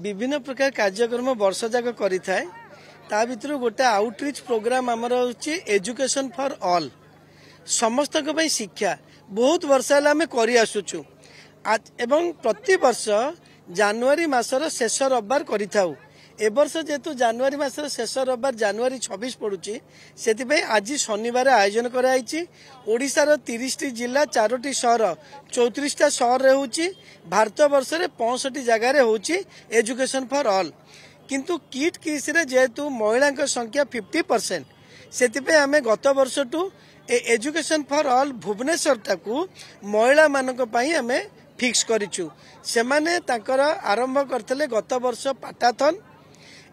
विभिन्न प्रकार कार्यक्रम वर्ष जाक करिथाए ता भितर गोटे आउटरीच प्रोग्राम आमर होची एजुकेशन फॉर ऑल समस्त को भाई शिक्षा बहुत वर्ष आम करि आसुचु एवं प्रति वर्ष जनवरी मासर शेष रविवार करिथाउ ए वर्ष जेतु जनवरी मासर शेष रविवार जनवरी 26 पड़ुची से आज शनिवार आयोजन कराई ओडिशार 30 जिला 4टी शहर 34टा शहर रे होची भारत वर्ष रे 65 जगह रे होची एजुकेशन फॉर ऑल किंतु किट किस रे जेतु महिला संख्या 50% से आम गत वर्ष टू एजुकेशन फॉर ऑल भुवनेश्वर टाकू महिला मानक पई आम फिक्स करिछु से माने तांकर आरंभ करथले गत वर्ष पाटाथन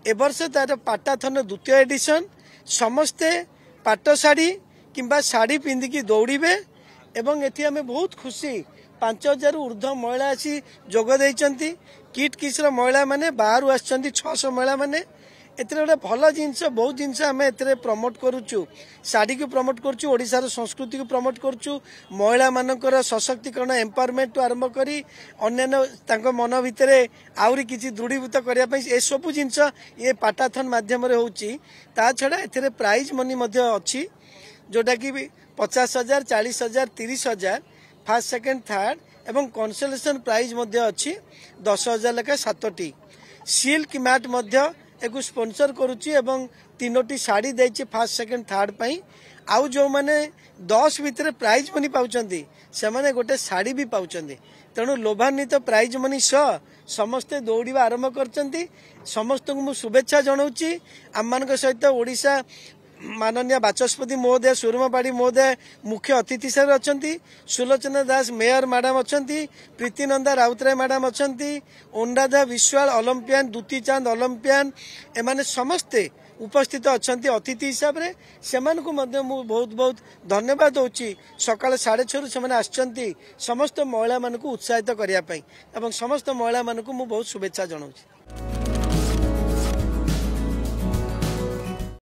ए वर्ष तार पाटाथन द्वितीय एडिशन समस्ते पाट शाढ़ी किंबा शाढ़ी पिंधिकी दौड़े एवं एथि आमे बहुत खुशी 5000 ऊर्ध्व महिला आसी जोग देइचंती किट किसर महिला माने बाहर आछंती 600 महिला माने एतरे गोटे भल जिनस बहुत जिनस आम ए प्रमोट करुचु शाढ़ी को प्रमोट करुचु ओडिशार संस्कृति को प्रमोट करुचु महिला मानकर सशक्तिकरण एम्पावरमेंट टू आरंभ करी अन्यान्य तांको मन भितर आउरी किछि दृढ़ीभूत करिया पई ए सब जिनस ये पाटाथन माध्यम रे होउची ता छडा एतरे प्राइज मनी मध्ये अछि जोटा कि 50,000 40,000 30,000 फर्स्ट सेकंड थर्ड एवं कंसोलेशन प्राइज मध्ये अछि 10,000 लेखा 7टी सिल्क मैट मध्ये एक स्पॉन्सर करुच्ची एवं 3टी शाढ़ी देछि फर्स्ट सेकंड थर्ड पई आउ जो माने 10 भितर प्राइज मनी पाउचंती से माने गोटे शाढ़ी भी पाउचंती तेणु लोभान्वित प्राइज मनी सह समस्ते दौड़िबा आरंभ करचंती समस्त को मु शुभेच्छा जणाउची आम मान सहित ओडिशा माननीय बाचस्पति महोदय सुरमापाड़ी महोदय मुख्य अतिथि सर अच्छा सुलोचना दास मेयर मैडम अच्छा प्रीतिनंदा राउतराय मैडम अच्छा अनुराधा विश्वाल ओलंपियन दुती चांद ओलंपियन एमाने समस्ते उपस्थित अच्छा अतिथि हिसाब से बहुत बहुत धन्यवाद दूची सकाल 6:30 से आसचंती समस्त महिला मानक उत्साहित करने समस्त महिला मानक बहुत शुभेच्छा जनाऊँ।